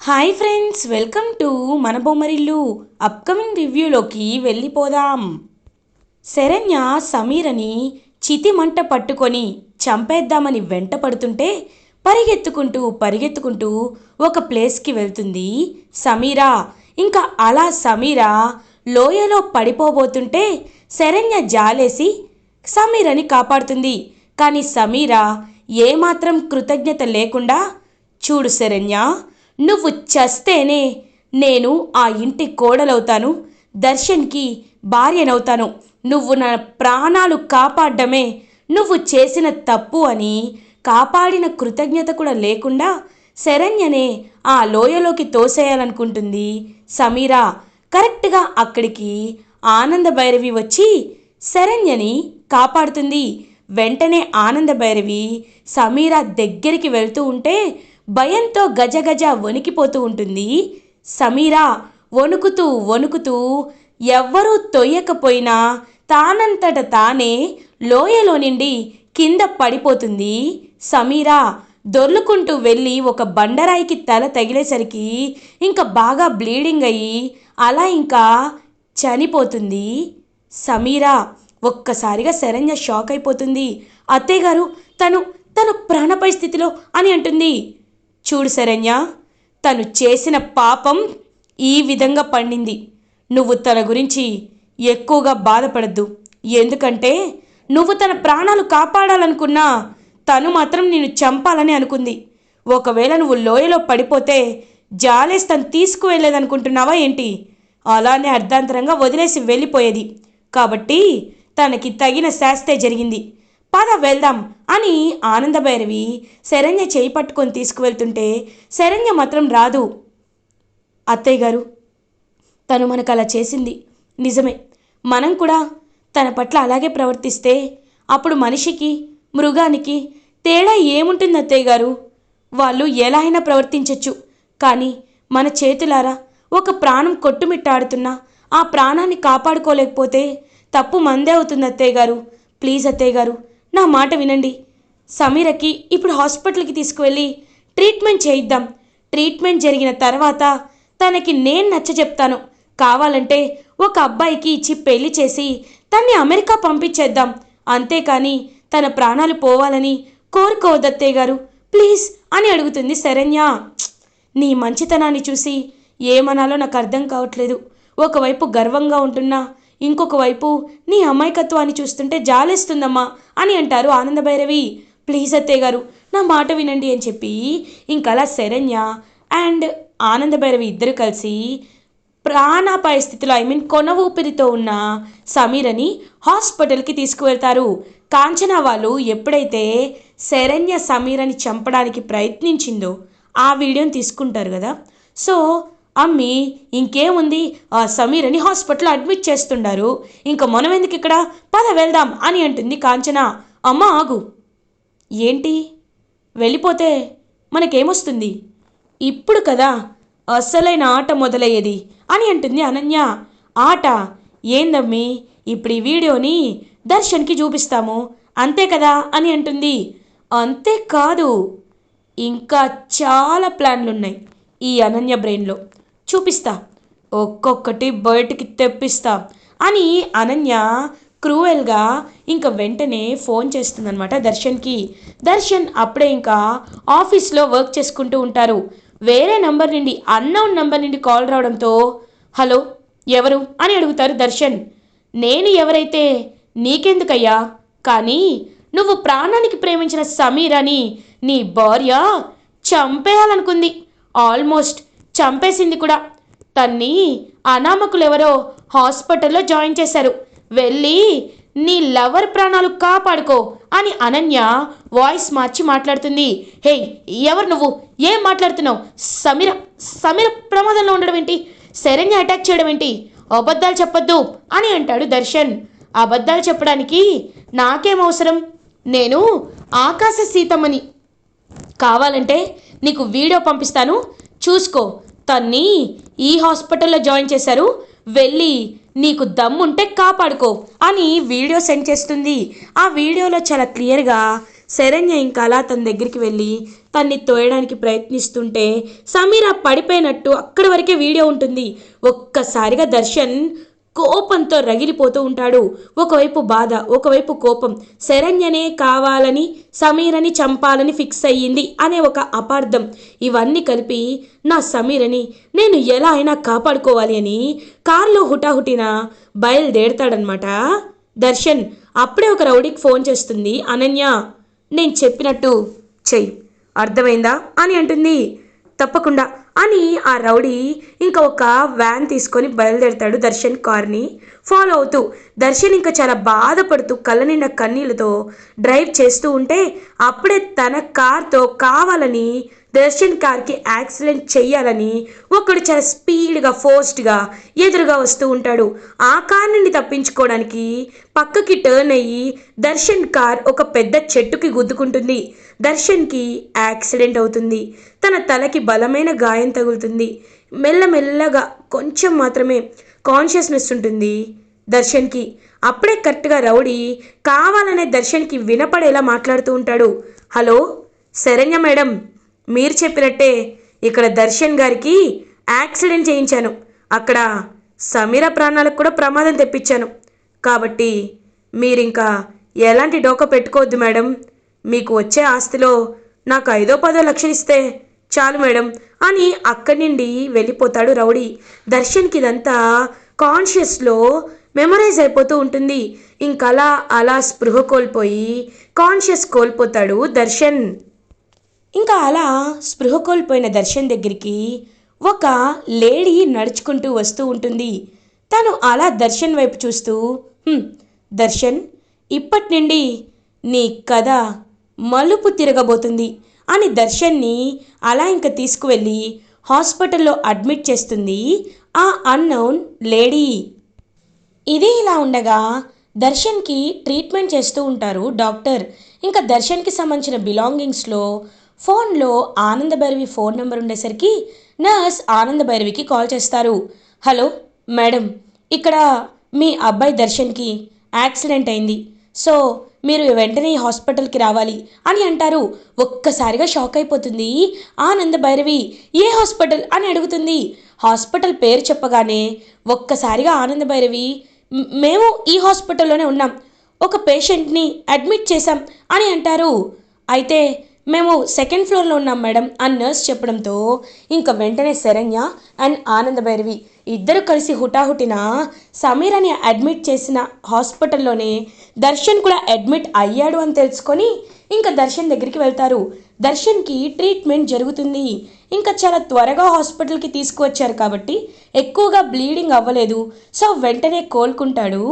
Hi friends, welcome to మన Bommarillu. Upcoming రివ్యూలోకి వెళ్ళిపోదాం. శరణ్య సమీరని చితిమంట పట్టుకొని చంపేద్దామని వెంట పడుతుంటే పరిగెత్తుకుంటూ ఒక ప్లేస్కి వెళ్తుంది సమీర. ఇంకా అలా సమీర లోయలో పడిపోబోతుంటే శరణ్య జాలేసి సమీరని కాపాడుతుంది. కానీ సమీర ఏమాత్రం కృతజ్ఞత లేకుండా, చూడు శరణ్య, నువ్వు చస్తేనే నేను ఆ ఇంటి కోడలవుతాను, దర్శన్కి భార్యనవుతాను. నువ్వు నా ప్రాణాలు కాపాడమే నువ్వు చేసిన తప్పు అని కాపాడిన కృతజ్ఞత కూడా లేకుండా శరణ్యనే ఆ లోయలోకి తోసేయాలనుకుంటుంది సమీర. కరెక్ట్గా అక్కడికి ఆనంద భైరవి వచ్చి శరణ్యని కాపాడుతుంది. వెంటనే ఆనంద భైరవి సమీర దగ్గరికి వెళ్తూ ఉంటే భయంతో గజగజ వణికిపోతూ ఉంటుంది సమీర. వణుకుతూ ఎవ్వరూ తొయ్యకపోయినా తానంతట తానే లోయలో నుండి కింద పడిపోతుంది సమీర. దొర్లుకుంటూ వెళ్ళి ఒక బండరాయికి తల తగిలేసరికి ఇంకా బాగా బ్లీడింగ్ అయ్యి అలా ఇంకా చనిపోతుంది సమీర. ఒక్కసారిగా శరణ్య షాక్ అయిపోతుంది. అత్తయ్య గారు, తను ప్రాణాపాయ స్థితిలో అని అంటుంది. చూడు శరణ్య, తను చేసిన పాపం ఈ విధంగా పండింది. నువ్వు తన గురించి ఎక్కువగా బాధపడద్దు. ఎందుకంటే నువ్వు తన ప్రాణాలు కాపాడాలనుకున్నా తను మాత్రం నిన్ను చంపాలని అనుకుంది. ఒకవేళ నువ్వు లోయలో పడిపోతే జాలేసి తను తీసుకువెళ్ళేదనుకుంటున్నావా ఏంటి? అలానే అర్ధాంతరంగా వదిలేసి వెళ్ళిపోయేది. కాబట్టి తనకి తగిన శాస్తే జరిగింది. పద వెళ్దాం అని ఆనందభైరవి శరణ్య చేయి పట్టుకొని తీసుకువెళ్తుంటే శరణ్య మాత్రం రాదు. అత్తయ్య గారు, తను మనకు అలా చేసింది నిజమే. మనం కూడా తన పట్ల అలాగే ప్రవర్తిస్తే అప్పుడు మనిషికి మృగానికి తేడా ఏముంటుంది అత్తయ్య గారు? వాళ్ళు ఎలా అయినా ప్రవర్తించవచ్చు. కానీ మన చేతులారా ఒక ప్రాణం కొట్టుమిట్టాడుతున్నా ఆ ప్రాణాన్ని కాపాడుకోలేకపోతే తప్పు మందే అవుతుంది అత్తయ్య గారు. ప్లీజ్ అత్తయ్య గారు, నా మాట వినండి. సమీరకి ఇప్పుడు హాస్పిటల్కి తీసుకువెళ్ళి ట్రీట్మెంట్ చేయిద్దాం. ట్రీట్మెంట్ జరిగిన తర్వాత తనకి నేను నచ్చచెప్తాను. కావాలంటే ఒక అబ్బాయికి ఇచ్చి పెళ్లి చేసి తన్ని అమెరికా పంపించేద్దాం. అంతేకాని తన ప్రాణాలు పోవాలని కోరుకోవద్దత్తయ్య గారు, ప్లీజ్ అని అడుగుతుంది శరణ్య. నీ మంచితనాన్ని చూసి ఏమనాలో నాకు అర్థం కావట్లేదు. ఒకవైపు గర్వంగా ఉంటున్నా, ఇంకొక వైపు నీ అమాయకత్వాన్ని చూస్తుంటే జాలేస్తుందమ్మా అని అంటారు ఆనందభైరవి. ప్లీజ్ అత్తయ్య గారు, నా మాట వినండి అని చెప్పి ఇంకలా శరణ్య అండ్ ఆనందభైరవి ఇద్దరు కలిసి ప్రాణాపాయ స్థితిలో కొన ఊపిరితో ఉన్న సమీరని హాస్పిటల్కి తీసుకువెళ్తారు. కాంచనా వాళ్ళు ఎప్పుడైతే శరణ్య సమీరని చంపడానికి ప్రయత్నించిందో ఆ వీడియోని తీసుకుంటారు కదా. సో అమ్మి ఇంకేముంది, ఆ సమీరని హాస్పిటల్లో అడ్మిట్ చేస్తుండారు. ఇంకా మనం ఎందుకు ఇక్కడ, పద వెళ్దాం అని అంటుంది కాంచన. అమ్మ ఆగు, ఏంటి వెళ్ళిపోతే మనకేమొస్తుంది? ఇప్పుడు కదా అసలైన ఆట మొదలయ్యేది అని అంటుంది అనన్య. ఆట ఏందమ్మి? ఇప్పుడు ఈ వీడియోని దర్శన్కి చూపిస్తాము అంతే కదా అని అంటుంది. అంతేకాదు, ఇంకా చాలా ప్లాన్లున్నాయి ఈ అనన్య బ్రెయిన్లో, చూపిస్తా, ఒక్కొక్కటి బయటికి తెప్పిస్తా అని అనన్య క్రూయల్గా ఇంకా వెంటనే ఫోన్ చేస్తుందనమాట దర్శన్కి. దర్శన్ అప్పుడే ఇంకా ఆఫీస్లో వర్క్ చేసుకుంటూ ఉంటారు. వేరే నంబర్ నుండి, అన్నౌన్ నంబర్ నుండి కాల్ రావడంతో హలో ఎవరు అని అడుగుతారు దర్శన్. నేను ఎవరైతే నీకెందుకయ్యా, కానీ నువ్వు ప్రాణానికి ప్రేమించిన సమీరని నీ భార్య చంపేయాలనుకుంది. ఆల్మోస్ట్ చంపేసింది కూడా. తన్ని అనామకులెవరో హాస్పిటల్లో జాయిన్ చేశారు. వెళ్ళి నీ లవర్ ప్రాణాలు కాపాడుకో అని అనన్య వాయిస్ మార్చి మాట్లాడుతుంది. హే, ఎవరు నువ్వు? ఏం మాట్లాడుతున్నావు? సమీర ప్రమాదంలో ఉండడం ఏంటి? శరణ్య అటాక్ చేయడం ఏంటి? అబద్ధాలు చెప్పొద్దు అని అంటాడు దర్శన్. అబద్ధాలు చెప్పడానికి నాకేం అవసరం? నేను ఆకాశ సీతమ్మని. కావాలంటే నీకు వీడియో పంపిస్తాను, చూసుకో. తన్ని ఈ హాస్పిటల్లో జాయిన్ చేశారు, వెళ్ళి నీకు దమ్ముంటే కాపాడుకో అని వీడియో సెండ్ చేస్తుంది. ఆ వీడియోలో చాలా క్లియర్గా శరణ్య ఇంకా అలా తన దగ్గరికి వెళ్ళి తన్ని తోయడానికి ప్రయత్నిస్తుంటే సమీర పడిపోయినట్టు అక్కడి వరకే వీడియో ఉంటుంది. ఒక్కసారిగా దర్శన్ కోపంతో రగిలిపోతూ ఉంటాడు. ఒకవైపు బాధ, ఒకవైపు కోపం. శరణ్యనే కావాలని సమీరని చంపాలని ఫిక్స్ అయ్యింది అనే ఒక అపార్థం. ఇవన్నీ కలిపి నా సమీరని నేను ఎలా అయినా కాపాడుకోవాలి అని కారులో హుటాహుటిన బయలుదేరతాడనమాట దర్శన్. అప్పుడే ఒక రౌడీకి ఫోన్ చేస్తుంది అనన్య. నేను చెప్పినట్టు చెయ్యి, అర్థమైందా అని అంటుంది. తప్పకుండా అని ఆ రౌడీ ఇంకా ఒక వ్యాన్ తీసుకొని బయలుదేరతాడు దర్శన్ కార్ని ఫాలో అవుతూ. దర్శన్ ఇంకా చాలా బాధపడుతూ కళ్ళ నిండా కన్నీళ్ళతో డ్రైవ్ చేస్తూ ఉంటే అప్పుడే తన కార్తో కావాలని దర్శన్ కార్కి యాక్సిడెంట్ చెయ్యాలని ఒకడు చాలా స్పీడ్గా ఫోర్స్డ్గా ఎదురుగా వస్తూ ఉంటాడు. ఆ కార్ నుండి తప్పించుకోవడానికి పక్కకి టర్న్ అయ్యి దర్శన్ కార్ ఒక పెద్ద చెట్టుకి గుద్దుకుంటుంది. దర్శన్కి యాక్సిడెంట్ అవుతుంది. తన తలకి బలమైన గాయం తగులుతుంది. మెల్లమెల్లగా కొంచెం మాత్రమే కాన్షియస్నెస్ ఉంటుంది దర్శన్కి. అప్పుడే కరెక్ట్గా రౌడీ కావాలనే దర్శన్కి వినపడేలా మాట్లాడుతూ ఉంటాడు. హలో శరణ్య మేడం, మీరు చెప్పినట్టే ఇక్కడ దర్శన్ గారికి యాక్సిడెంట్ చేయించాను. అక్కడ సమీర ప్రాణాలకు కూడా ప్రమాదం తెప్పించాను. కాబట్టి మీరింకా ఎలాంటి డోకా పెట్టుకోవద్దు మేడం. మీకు వచ్చే ఆస్తిలో నాకు 5-10 లక్షలు ఇస్తే చాలు మేడం అని అక్కడి నుండి వెళ్ళిపోతాడు రౌడీ. దర్శన్కి ఇదంతా కాన్షియస్లో మెమరైజ్ అయిపోతూ ఉంటుంది. ఇంకలా అలా స్పృహ కోల్పోయి కాన్షియస్ కోల్పోతాడు దర్శన్. ఇంకా అలా స్పృహ కోల్పోయిన దర్శన్ దగ్గరికి ఒక లేడీ నడుచుకుంటూ వస్తూ ఉంటుంది. తను అలా దర్శన్ వైపు చూస్తూ, దర్శన్, ఇప్పటి నుండి నీ కథ మలుపు తిరగబోతుంది అని దర్శన్ని అలా ఇంకా తీసుకువెళ్ళి హాస్పిటల్లో అడ్మిట్ చేస్తుంది ఆ అన్నోన్ లేడీ. ఇది ఇలా ఉండగా దర్శన్కి ట్రీట్మెంట్ చేస్తూ ఉంటారు డాక్టర్. ఇంకా దర్శన్కి సంబంధించిన బిలాంగింగ్స్లో ఫోన్లో ఆనందభైరవి ఫోన్ నెంబర్ ఉండేసరికి నర్స్ ఆనందభైరవికి కాల్ చేస్తారు. హలో మేడం, ఇక్కడ మీ అబ్బాయి దర్శన్కి యాక్సిడెంట్ అయింది, సో మీరు వెంటనే ఈ హాస్పిటల్కి రావాలి అని అంటారు. ఒక్కసారిగా షాక్ అయిపోతుంది ఆనందభైరవి. ఏ హాస్పిటల్ అని అడుగుతుంది. హాస్పిటల్ పేరు చెప్పగానే ఒక్కసారిగా ఆనందభైరవి, మేము ఈ హాస్పిటల్లోనే ఉన్నాం, ఒక పేషెంట్ని అడ్మిట్ చేశాం అని అంటారు. అయితే మేము సెకండ్ ఫ్లోర్లో ఉన్నాం మేడం అని నర్స్ చెప్పడంతో ఇంకా వెంటనే శరణ్య అండ్ ఆనందభైరవి ఇద్దరు కలిసి హుటాహుటిన సమీరని అడ్మిట్ చేసిన హాస్పిటల్లోనే దర్శన్ కూడా అడ్మిట్ అయ్యాడు అని తెలుసుకొని ఇంకా దర్శన్ దగ్గరికి వెళ్తారు. దర్శన్కి ట్రీట్మెంట్ జరుగుతుంది. ఇంకా చాలా త్వరగా హాస్పిటల్కి తీసుకువచ్చారు కాబట్టి ఎక్కువగా బ్లీడింగ్ అవ్వలేదు. సో వెంటనే కోలుకుంటాడు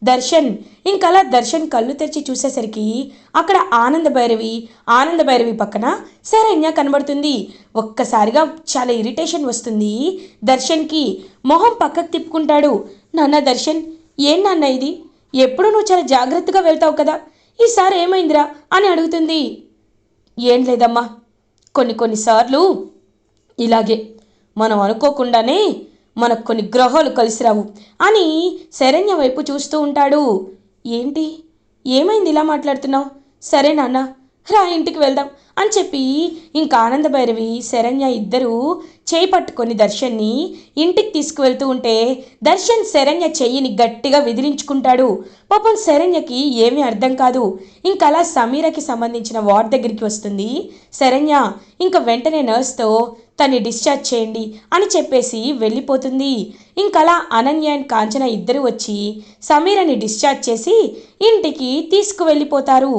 దర్శన్. ఇంకలా దర్శన్ కళ్ళు తెరిచి చూసేసరికి అక్కడ ఆనందభైరవి పక్కన శరణ్య కనబడుతుంది. ఒక్కసారిగా చాలా ఇరిటేషన్ వస్తుంది దర్శన్కి. మొహం పక్కకు తిప్పుకుంటాడు. నాన్న దర్శన్, ఏం నాన్న ఇది? ఎప్పుడు నువ్వు చాలా జాగ్రత్తగా వెళ్తావు కదా, ఈసారి ఏమైందిరా అని అడుగుతుంది. ఏం లేదమ్మా, కొన్నిసార్లు ఇలాగే మనం అనుకోకుండానే మనకు కొన్ని గ్రహాలు కలిసి రావు అని శరణ్య వైపు చూస్తూ ఉంటాడు. ఏంటి, ఏమైంది ఇలా మాట్లాడుతున్నావు? సరే నాన్న, రా ఇంటికి వెళ్దాం అని చెప్పి ఇంకా ఆనందభైరవి శరణ్య ఇద్దరూ చేయి పట్టుకొని దర్శన్ని ఇంటికి తీసుకువెళ్తూ ఉంటే దర్శన్ శరణ్య చెయ్యిని గట్టిగా విదిలించుకుంటాడు. పాపం శరణ్యకి ఏమీ అర్థం కాదు. ఇంకలా సమీరకి సంబంధించిన వార్డ్ దగ్గరికి వస్తుంది శరణ్య. ఇంకా వెంటనే నర్స్తో తన్ని డిశ్చార్జ్ చేయండి అని చెప్పేసి వెళ్ళిపోతుంది. ఇంకలా అనన్య అండ్ కాంచన ఇద్దరు వచ్చి సమీరని డిశ్చార్జ్ చేసి ఇంటికి తీసుకువెళ్ళిపోతారు.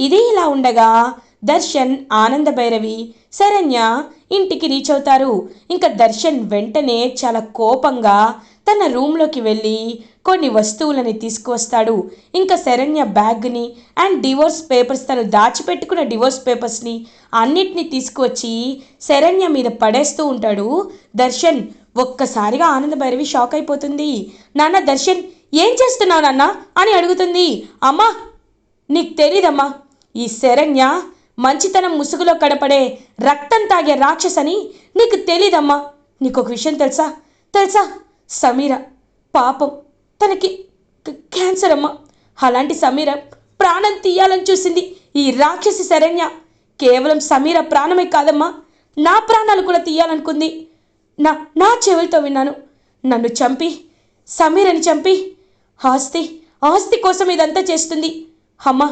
ఇది ఇలా ఉండగా దర్శన్, ఆనందభైరవి, శరణ్య ఇంటికి రీచ్ అవుతారు. ఇంకా దర్శన్ వెంటనే చాలా కోపంగా తన రూమ్లోకి వెళ్ళి కొన్ని వస్తువులని తీసుకువస్తాడు. ఇంకా శరణ్య బ్యాగ్ని అండ్ డివోర్స్ పేపర్స్, తను దాచిపెట్టుకున్న డివోర్స్ పేపర్స్ని అన్నిటినీ తీసుకువచ్చి శరణ్య మీద పడేస్తూ ఉంటాడు దర్శన్. ఒక్కసారిగా ఆనందభైరవి షాక్ అయిపోతుంది. నాన్న దర్శన్, ఏం చేస్తున్నావు నాన్న అని అడుగుతుంది. అమ్మా, నీకు తెలీదమ్మా, ఈ శరణ్య మంచితనం ముసుగులో కడపడే రక్తం తాగే రాక్షసని నీకు తెలీదమ్మా. నీకొక విషయం తెలుసా? సమీర పాపం, తనకి క్యాన్సర్ అమ్మా. అలాంటి సమీర ప్రాణం తీయాలని చూసింది. ఈ రాక్షసి శరణ్య కేవలం సమీర ప్రాణమే కాదమ్మా, నా ప్రాణాలు కూడా తీయాలనుకుంది. నా నా చెవులతో విన్నాను. నన్ను చంపి, సమీరని చంపి ఆస్తి ఆస్తి కోసం ఇదంతా చేస్తుంది. అమ్మా,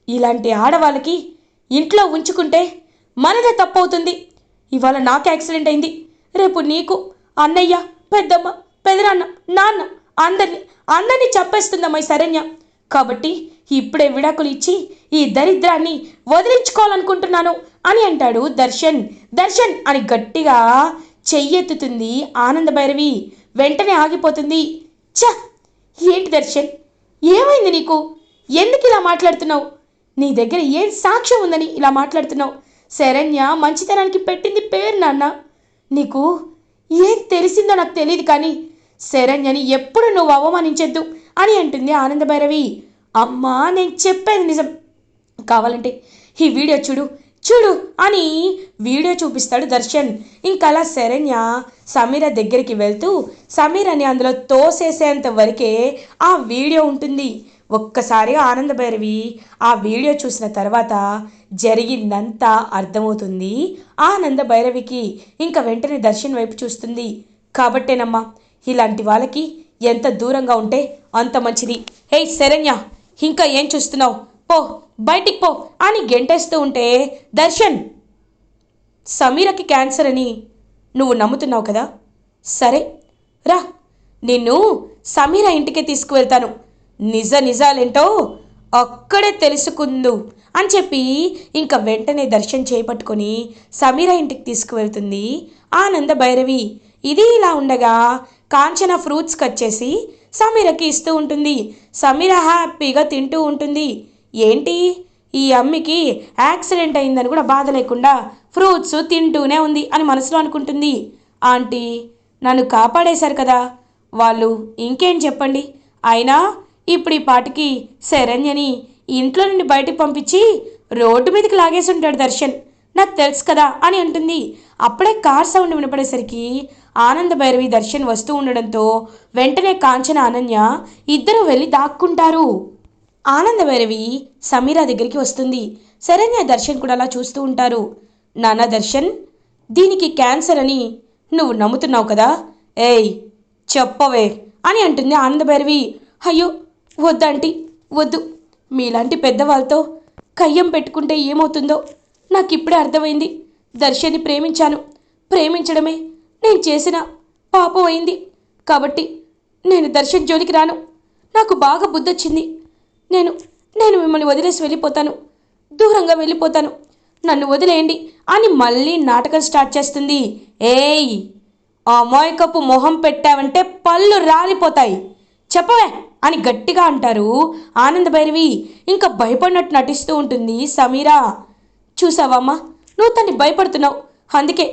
ఇలాంటి ఆడవాళ్ళకి ఇంట్లో ఉంచుకుంటే మనదే తప్పవుతుంది. ఇవాళ నాకు యాక్సిడెంట్ అయింది, రేపు నీకు, అన్నయ్య, పెద్దమ్మ, పెదనాన్న, నాన్న అందరినీ చంపేస్తుందమ్మా ఈ శరణ్య. కాబట్టి ఇప్పుడే విడాకులు ఇచ్చి ఈ దరిద్రాన్ని వదిలించుకోవాలనుకుంటున్నాను అని అంటాడు దర్శన్. దర్శన్ అని గట్టిగా చెయ్యెత్తుతుంది ఆనందభైరవి. వెంటనే ఆగిపోతుంది. ఛ, ఏంటి దర్శన్, ఏమైంది నీకు? ఎందుకు ఇలా మాట్లాడుతున్నావు? నీ దగ్గర ఏం సాక్ష్యం ఉందని ఇలా మాట్లాడుతున్నావు? శరణ్య మంచితనానికి పెట్టింది పేరు నాన్న. నీకు ఏం తెలిసిందో నాకు తెలియదు, కానీ శరణ్యని ఎప్పుడు నువ్వు అవమానించొద్దు అని అంటుంది ఆనందభైరవి. అమ్మా, నేను చెప్పేది నిజం. కావాలంటే ఈ వీడియో చూడు చూడు అని వీడియో చూపిస్తాడు దర్శన్. ఇంకలా శరణ్య సమీర దగ్గరికి వెళ్తూ సమీరని అందులో తోసేసేంత వరకే ఆ వీడియో ఉంటుంది. ఒక్కసారిగా ఆనందభైరవి ఆ వీడియో చూసిన తర్వాత జరిగిందంతా అర్థమవుతుంది ఆనందభైరవికి. ఇంకా వెంటనే దర్శన్ వైపు చూస్తుంది. కాబట్టేనమ్మా, ఇలాంటి వాళ్ళకి ఎంత దూరంగా ఉంటే అంత మంచిది. హే శరణ్య, ఇంకా ఏం చూస్తున్నావు? పో, బయటికి పో అని గెంటేస్తూ ఉంటే దర్శన్, సమీరకి క్యాన్సర్ అని నువ్వు నమ్ముతున్నావు కదా, సరే రా, నిన్ను సమీర ఇంటికే తీసుకువెళ్తాను, నిజాలేంటో అక్కడే తెలుసుకుందు అని చెప్పి ఇంకా వెంటనే దర్శన్ చేపట్టుకొని సమీర ఇంటికి తీసుకువెళ్తుంది ఆనందభైరవి. ఇది ఇలా ఉండగా కాంచన ఫ్రూట్స్ కట్ చేసి సమీరకి ఇస్తూ ఉంటుంది. సమీర హ్యాపీగా తింటూ ఉంటుంది. ఏంటి, ఈ అమ్మికి యాక్సిడెంట్ అయిందని కూడా బాధ లేకుండా ఫ్రూట్స్ తింటూనే ఉంది అని మనసులో అనుకుంటుంది. ఆంటీ, నన్ను కాపాడేశారు కదా వాళ్ళు, ఇంకేం చెప్పండి. అయినా ఇప్పుడు ఈ పాటికి శరణ్యని ఇంట్లో నుండి బయటకు పంపించి రోడ్డు మీదకి లాగేసి ఉంటాడు దర్శన్, నాకు తెలుసు కదా అని అంటుంది. అప్పుడే కార్ సౌండ్ వినపడేసరికి ఆనందభైరవి దర్శన్ వస్తూ ఉండడంతో వెంటనే కాంచన అనన్య ఇద్దరు వెళ్ళి దాక్కుంటారు. ఆనందభైరవి సమీర దగ్గరికి వస్తుంది. శరణ్య దర్శన్ కూడా అలా చూస్తూ ఉంటారు. నాన్న దర్శన్, దీనికి క్యాన్సర్ అని నువ్వు నమ్ముతున్నావు కదా, ఏయ్ చెప్పవే అని అంటుంది ఆనందభైరవి. అయ్యో వద్దంటీ, వద్దు, మీలాంటి పెద్దవాళ్ళతో కయ్యం పెట్టుకుంటే ఏమవుతుందో నాకు ఇప్పుడే అర్థమైంది. దర్శన్ని ప్రేమించాను, ప్రేమించడమే నేను చేసిన పాపం అయింది. కాబట్టి నేను దర్శన్ జోలికి రాను. నాకు బాగా బుద్ధొచ్చింది. నేను మిమ్మల్ని వదిలేసి వెళ్ళిపోతాను, దూరంగా వెళ్ళిపోతాను, నన్ను వదిలేయండి అని మళ్ళీ నాటకం స్టార్ట్ చేస్తుంది. ఏయ్, అమాయకపు మొహం పెట్టావంటే పళ్ళు రాలిపోతాయి, చెప్పవే అని గట్టిగా అంటారు ఆనందభైరవి. ఇంకా భయపడినట్టు నటిస్తూ ఉంటుంది సమీర. చూసావమ్మా, నువ్వు తన్ని భయపడుతున్నావు, అందుకే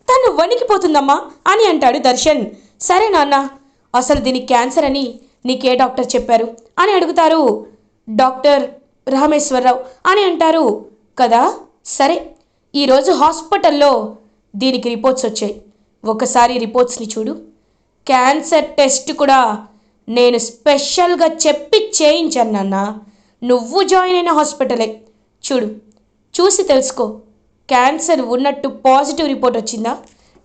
తను వణికిపోతుందమ్మా అని అంటాడు దర్శన్. సరే నాన్న, అసలు దీనికి క్యాన్సర్ అని నీకే డాక్టర్ చెప్పారు అని అడుగుతారు. డాక్టర్ రామేశ్వరరావు అని అంటారు కదా. సరే, ఈరోజు హాస్పిటల్లో దీనికి రిపోర్ట్స్ వచ్చాయి, ఒకసారి రిపోర్ట్స్ని చూడు. క్యాన్సర్ టెస్ట్ కూడా నేను స్పెషల్గా చెప్పి చేయించాను నాన్న. నువ్వు జాయిన్ అయిన హాస్పిటలే, చూసి తెలుసుకో. క్యాన్సర్ ఉన్నట్టు పాజిటివ్ రిపోర్ట్ వచ్చిందా,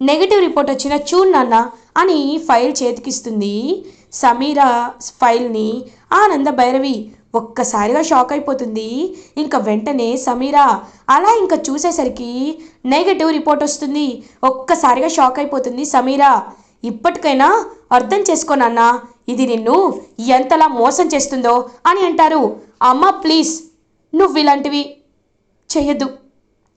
నెగిటివ్ రిపోర్ట్ వచ్చిందా చూడు నాన్న అని ఫైల్ చేతికిస్తుంది సమీర. ఫైల్ని ఆనందభైరవి ఒక్కసారిగా షాక్ అయిపోతుంది. ఇంకా వెంటనే సమీర అలా ఇంకా చూసేసరికి నెగిటివ్ రిపోర్ట్ వస్తుంది. ఒక్కసారిగా షాక్ అయిపోతుంది సమీర. ఇప్పటికైనా అర్థం చేసుకోనన్నా, ఇది నిన్ను ఎంతలా మోసం చేస్తుందో అని అంటారు. అమ్మ ప్లీజ్, నువ్వు ఇలాంటివి చెయ్యొద్దు.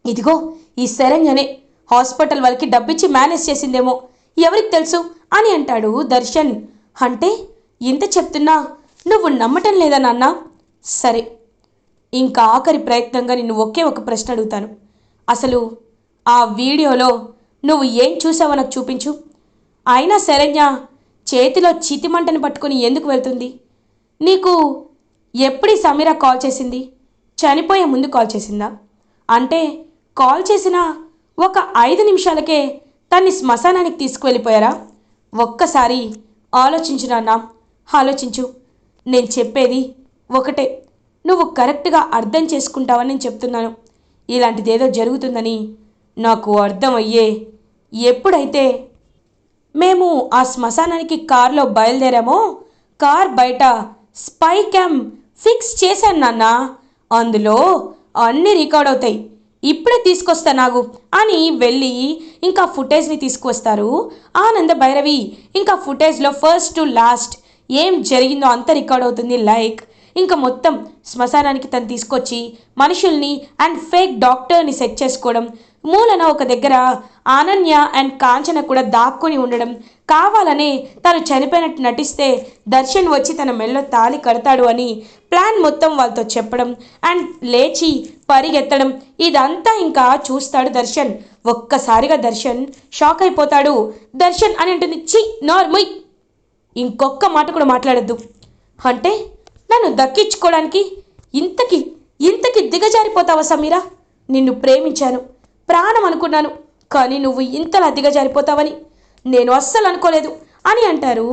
ఇదిగో ఈ శరణ్యనే హాస్పిటల్ వాళ్ళకి డబ్బిచ్చి మేనేజ్ చేసిందేమో, ఎవరికి తెలుసు అని అంటాడు దర్శన్. అంటే ఇంత చెప్తున్నా నువ్వు నమ్మటం లేదా నాన్న? సరే, ఇంకా ఆఖరి ప్రయత్నంగా నిన్ను ఒకే ఒక ప్రశ్న అడుగుతాను. అసలు ఆ వీడియోలో నువ్వు ఏం చూసావో నాకు చూపించు. అయినా శరణ్య చేతిలో చితిమంటని పట్టుకొని ఎందుకు వెళ్తుంది? నీకు ఎప్పుడు సమీర కాల్ చేసింది? చనిపోయే ముందు కాల్ చేసిందా? అంటే కాల్ చేసిన ఒక 5 నిమిషాలకే తన్ని శ్మశానానికి తీసుకువెళ్ళిపోయారా? ఒక్కసారి ఆలోచించు నాన్న, ఆలోచించు. నేను చెప్పేది ఒకటే, నువ్వు కరెక్ట్గా అర్థం చేసుకుంటావని నేను చెప్తున్నాను. ఇలాంటిదేదో జరుగుతుందని నాకు అర్థమయ్యే ఎప్పుడైతే మేము ఆ శ్మశానానికి కారులో బయలుదేరామో కార్ బయట స్పై క్యామ్ ఫిక్స్ చేశాను నాన్న. అందులో అన్నీ రికార్డ్ అవుతాయి. ఇప్పుడే తీసుకొస్తా నాగు అని వెళ్ళి ఇంకా ఫుటేజ్ని తీసుకువస్తారు ఆనంద భైరవి. ఇంకా ఫుటేజ్లో ఫస్ట్ టు లాస్ట్ ఏం జరిగిందో అంత రికార్డ్ అవుతుంది. ఇంకా మొత్తం శ్మశానానికి తను తీసుకొచ్చి మనుషుల్ని అండ్ ఫేక్ డాక్టర్ని సెట్ చేసుకోవడం, మూలన ఒక దగ్గర అనన్య అండ్ కాంచన కూడా దాక్కుని ఉండడం, కావాలనే తను చనిపోయినట్టు నటిస్తే దర్శన్ వచ్చి తన మెల్లో తాళి కడతాడు అని ప్లాన్ మొత్తం వాళ్ళతో చెప్పడం అండ్ లేచి పరిగెత్తడం, ఇదంతా ఇంకా చూస్తాడు దర్శన్. ఒక్కసారిగా దర్శన్ షాక్ అయిపోతాడు. దర్శన్ అని అంటుంది, చి నార్మల్, ఇంకొక్క మాట కూడా మాట్లాడద్దు. అంటే నన్ను దక్కించుకోవడానికి ఇంతకి ఇంతకి దిగజారిపోతావా సమీరా? నిన్ను ప్రేమించాను, ప్రాణం అనుకున్నాను, కానీ నువ్వు ఇంతలా దిగజారిపోతావని నేను అస్సలు అనుకోలేదు అని అంటారు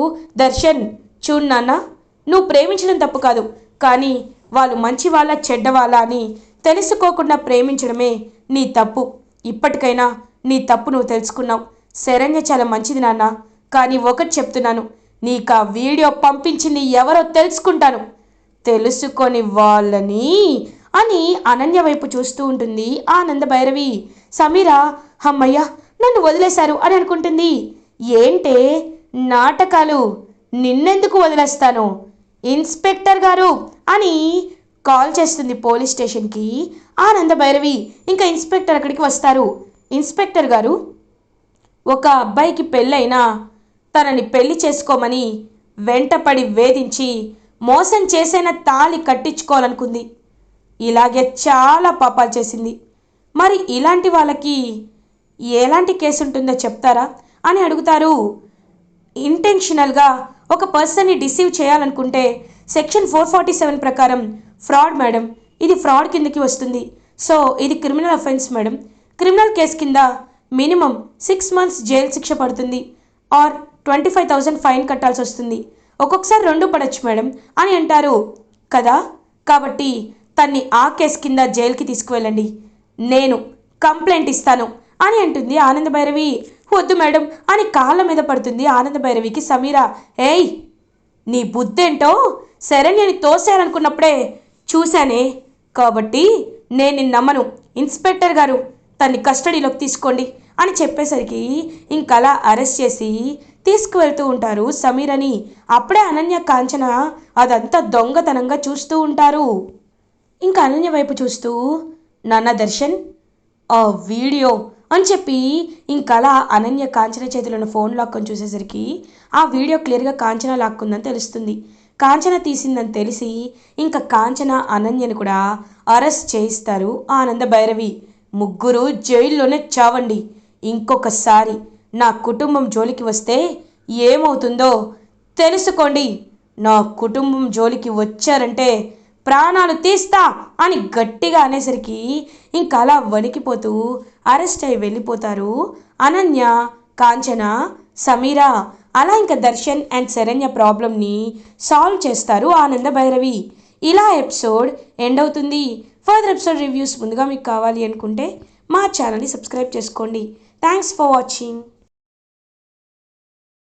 దర్శన్. చూడు నాన్న, నువ్వు ప్రేమించడం తప్పు కాదు, కానీ వాళ్ళు మంచి వాళ్ళ చెడ్డ వాళ్ళ అని తెలుసుకోకుండా ప్రేమించడమే నీ తప్పు. ఇప్పటికైనా నీ తప్పు నువ్వు తెలుసుకున్నావు. శరణ్య చాలా మంచిది నాన్న, కానీ ఒకటి చెప్తున్నాను, నీకు ఆ వీడియో పంపించింది ఎవరో తెలుసుకుంటాను, తెలుసుకొని వాళ్ళని అని అనన్య వైపు చూస్తూ ఉంటుంది ఆనంద భైరవి. సమీరా అమ్మయ్య నన్ను వదిలేశారు అని అనుకుంటుంది. ఏంటే నాటకాలు, నిన్నెందుకు వదిలేస్తాను ఇన్స్పెక్టర్ గారు అని కాల్ చేస్తుంది పోలీస్ స్టేషన్కి ఆనంద భైరవి. ఇంకా ఇన్స్పెక్టర్ అక్కడికి వస్తారు. ఇన్స్పెక్టర్ గారు, ఒక అబ్బాయికి పెళ్ళైనా తనని పెళ్లి చేసుకోమని వెంటపడి వేధించి మోసం చేసిన తాళి కట్టించుకోవాలనుకుంది. ఇలాగే చాలా పాపాలు చేసింది. మరి ఇలాంటి వాళ్ళకి ఎలాంటి కేసు ఉంటుందో చెప్తారా అని అడుగుతారు. ఇంటెన్షనల్గా ఒక పర్సన్ని డిసీవ్ చేయాలనుకుంటే సెక్షన్ 447 ప్రకారం ఫ్రాడ్ మేడం, ఇది ఫ్రాడ్ కిందకి వస్తుంది. సో ఇది criminal offence madam. Criminal case కింద మినిమం 6 months జైలు శిక్ష పడుతుంది ఆర్ 25,000 ఫైన్ కట్టాల్సి వస్తుంది. ఒక్కొక్కసారి 2 పడచ్చు మేడం అని అంటారు కదా. కాబట్టి తన్ని ఆ కేసు కింద జైలుకి తీసుకువెళ్ళండి, నేను కంప్లైంట్ ఇస్తాను అని అంటుంది ఆనంద భైరవి. వద్దు మేడం అని కాళ్ళ మీద పడుతుంది ఆనంద భైరవికి సమీరా. ఏయ్, నీ బుద్ధేంటో శరణ్యని తోసేయాలనుకున్నప్పుడే చూశానే, కాబట్టి నేను నిన్ను నమ్మను. ఇన్స్పెక్టర్ గారు తన్ని కస్టడీలోకి తీసుకోండి అని చెప్పేసరికి ఇంకలా అరెస్ట్ చేసి తీసుకువెళ్తూ ఉంటారు సమీరని. అప్పుడే అనన్య కాంచన అదంతా దొంగతనంగా చూస్తూ ఉంటారు. ఇంకా అనన్య వైపు చూస్తూ, నాన్న దర్శన్ ఆ వీడియో అని చెప్పి ఇంకలా అనన్య కాంచన చేతిలో ఉన్న ఫోన్ లాక్కొని చూసేసరికి ఆ వీడియో క్లియర్గా కాంచన లాక్కుందని తెలుస్తుంది. కాంచన తీసిందని తెలిసి ఇంకా కాంచన అనన్యను కూడా అరెస్ట్ చేయిస్తారు ఆనంద భైరవి. ముగ్గురు జైల్లోనే చావండి, ఇంకొకసారి నా కుటుంబం జోలికి వస్తే ఏమవుతుందో తెలుసుకోండి. నా కుటుంబం జోలికి వచ్చారంటే ప్రాణాలు తీస్తా అని గట్టిగా అనేసరికి ఇంకా అలా వణికిపోతూ అరెస్ట్ అయి వెళ్ళిపోతారు అనన్య, కాంచన, సమీరా. అలా ఇంకా దర్శన్ అండ్ శరణ్య ప్రాబ్లమ్ని సాల్వ్ చేస్తారు ఆనంద భైరవి. ఇలా ఎపిసోడ్ ఎండ్ అవుతుంది. ఫర్దర్ ఎపిసోడ్ రివ్యూస్ ముందుగా మీకు కావాలి అనుకుంటే మా ఛానల్ని సబ్స్క్రైబ్ చేసుకోండి. Thanks for watching.